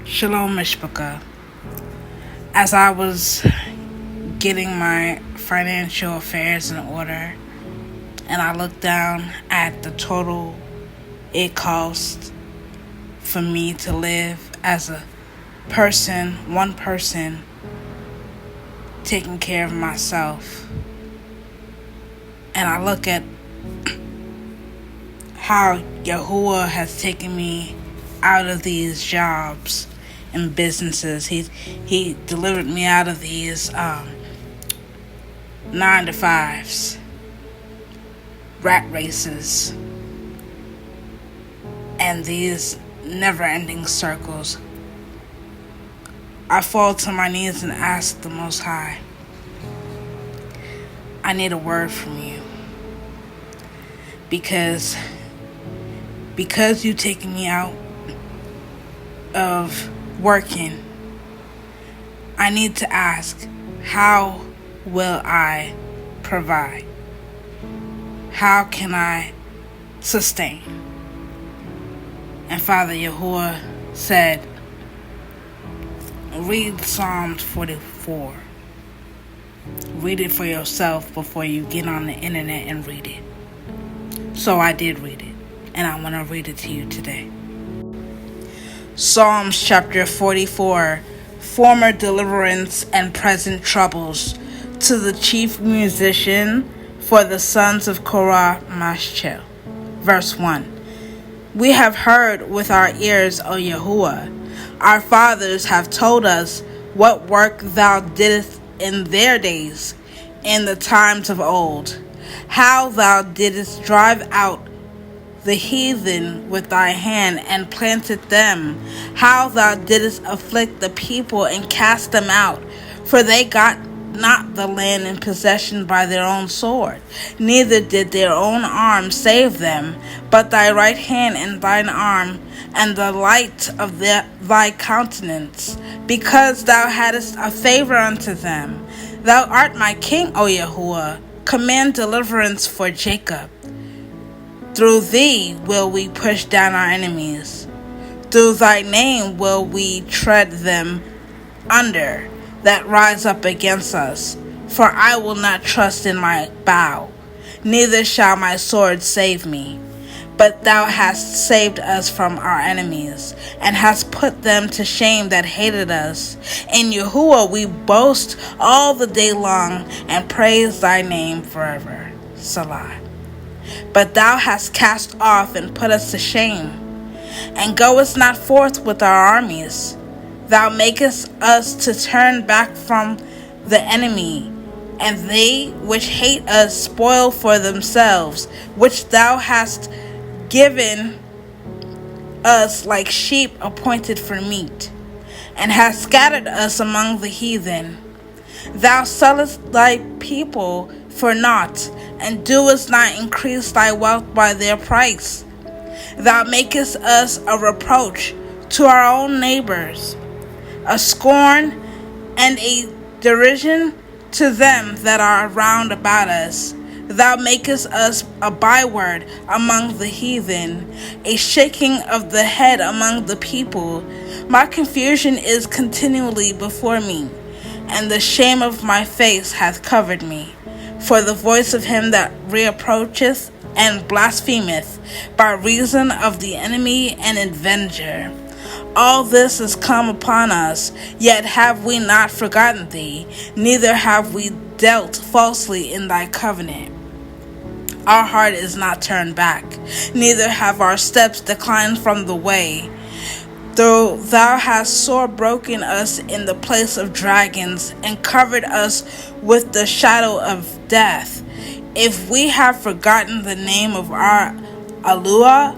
Shalom Mishpaca. As I was getting my financial affairs in order, and I looked down at the total it cost for me to live as a person, one person, taking care of myself. And I look at how Yahuah has taken me out of these jobs and businesses. He delivered me out of these 9-to-5s, rat races, and these never-ending circles. I fall to my knees and ask the Most High, I need a word from you. Because you've taken me out of working, I need to ask, how will I provide? How can I sustain? And Father Yahuah said, read Psalms 44. Read it for yourself before you get on the internet and read it. So I did read it, and I want to read it to you today. Psalms chapter 44, former deliverance and present troubles, to the chief musician for the sons of Korah Mashchel. Verse 1. We have heard with our ears, O Yahuah. Our fathers have told us what work thou didst in their days, in the times of old, how thou didst drive out the heathen with thy hand and planted them, how thou didst afflict the people and cast them out, for they got not the land in possession by their own sword, neither did their own arm save them, but thy right hand and thine arm, and the light of thy countenance, because thou hadst a favor unto them. Thou art my king, O Yahuah. Command deliverance for Jacob. Through thee will we push down our enemies. Through thy name will we tread them under that rise up against us. For I will not trust in my bow, neither shall my sword save me. But thou hast saved us from our enemies, and hast put them to shame that hated us. In Yahuah we boast all the day long, and praise thy name forever. Salah. But thou hast cast off and put us to shame, and goest not forth with our armies. Thou makest us to turn back from the enemy, and they which hate us spoil for themselves, which thou hast given us like sheep appointed for meat, and hast scattered us among the heathen. Thou sellest thy people for naught, and doest not increase thy wealth by their price. Thou makest us a reproach to our own neighbors, a scorn and a derision to them that are round about us. Thou makest us a byword among the heathen, a shaking of the head among the people. My confusion is continually before me, and the shame of my face hath covered me. For the voice of him that reproacheth and blasphemeth by reason of the enemy and avenger. All this is come upon us, yet have we not forgotten thee, neither have we dealt falsely in thy covenant. Our heart is not turned back, neither have our steps declined from the way. Though thou hast sore broken us in the place of dragons, and covered us with the shadow of death, if we have forgotten the name of our Yahuah,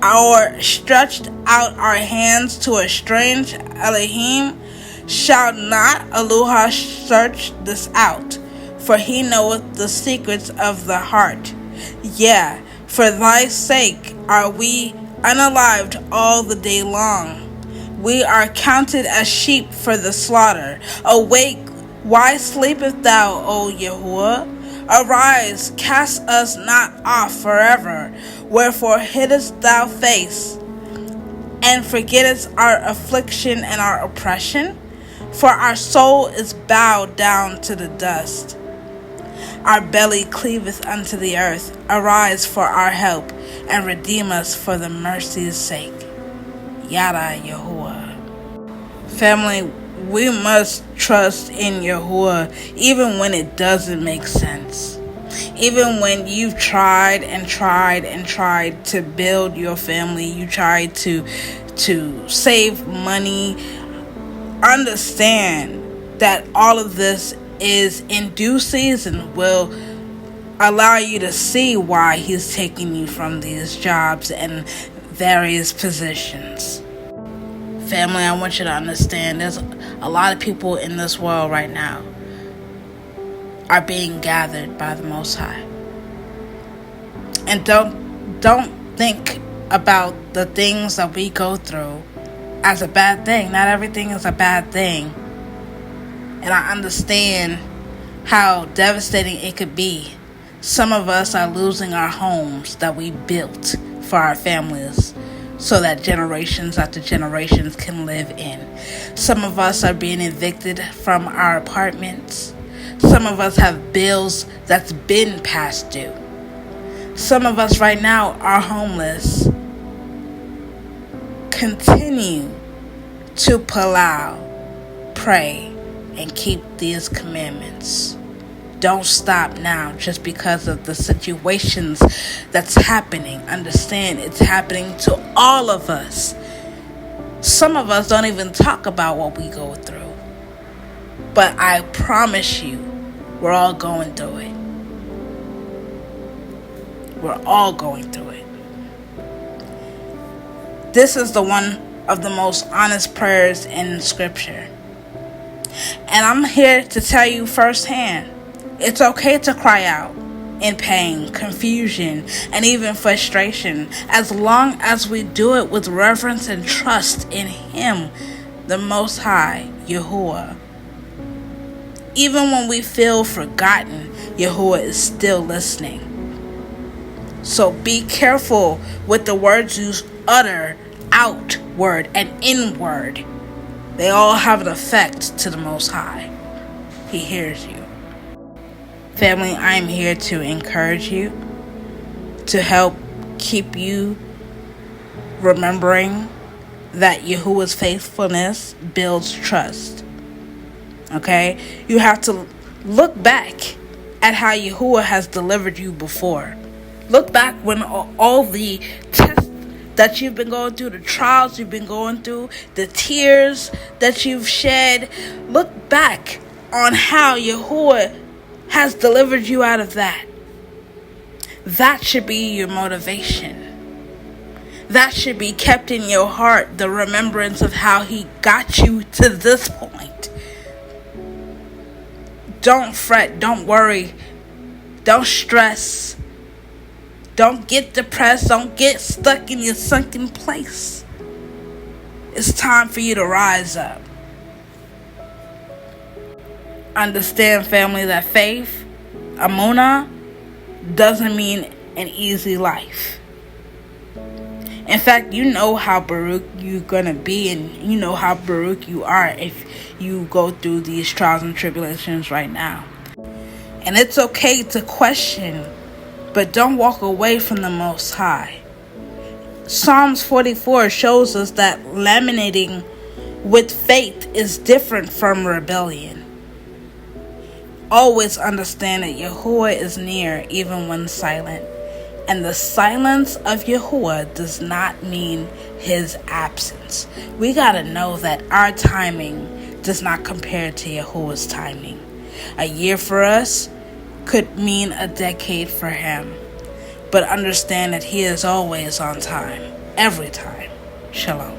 or stretched out our hands to a strange Elohim, shall not Yahuah search this out? For he knoweth the secrets of the heart. Yea, for thy sake are we unalived all the day long. We are counted as sheep for the slaughter. Awake, why sleepest thou, O Yahuah? Arise, cast us not off forever. Wherefore hiddest thou face, and forgettest our affliction and our oppression? For our soul is bowed down to the dust. Our belly cleaveth unto the earth. Arise for our help, and redeem us for the mercy's sake. Yada Yahuah. Family, we must trust in Yahuah even when it doesn't make sense. Even when you've tried to build your family, you tried to save money, understand that all of this is in due season will allow you to see why he's taking you from these jobs and various positions. Family, I want you to understand there's a lot of people in this world right now are being gathered by the Most High. And don't think about the things that we go through as a bad thing. Not everything is a bad thing. And I understand how devastating it could be. Some of us are losing our homes that we built for our families so that generations after generations can live in. Some of us are being evicted from our apartments. Some of us have bills that's been past due. Some of us right now are homeless. Continue to plea, pray, and keep these commandments. Don't stop now just because of the situations that's happening. Understand it's happening to all of us. Some of us don't even talk about what we go through. But I promise you, we're all going through it. We're all going through it. This is the one of the most honest prayers in Scripture. And I'm here to tell you firsthand, it's okay to cry out in pain, confusion, and even frustration, as long as we do it with reverence and trust in Him, the Most High, Yahuah. Even when we feel forgotten, Yahuah is still listening. So be careful with the words you utter outward and inward. They all have an effect to the Most High. He hears you. Family, I am here to encourage you, to help keep you remembering that Yahuah's faithfulness builds trust. Okay? You have to look back at how Yahuah has delivered you before. Look back when all the tests that you've been going through, the trials you've been going through, the tears that you've shed. Look back on how Yahuah has delivered you out of that. That should be your motivation. That should be kept in your heart, the remembrance of how He got you to this point. Don't fret, don't worry, don't stress. Don't get depressed. Don't get stuck in your sunken place. It's time for you to rise up. Understand, family, that faith, Amunah, doesn't mean an easy life. In fact, you know how Baruch you're going to be, and you know how Baruch you are if you go through these trials and tribulations right now. And it's okay to question, but don't walk away from the Most High. Psalms 44 shows us that lamenting with faith is different from rebellion. Always understand that Yahuah is near even when silent. And the silence of Yahuah does not mean His absence. We gotta know that our timing does not compare to Yahuah's timing. A year for us could mean a decade for Him. But understand that He is always on time. Every time. Shalom.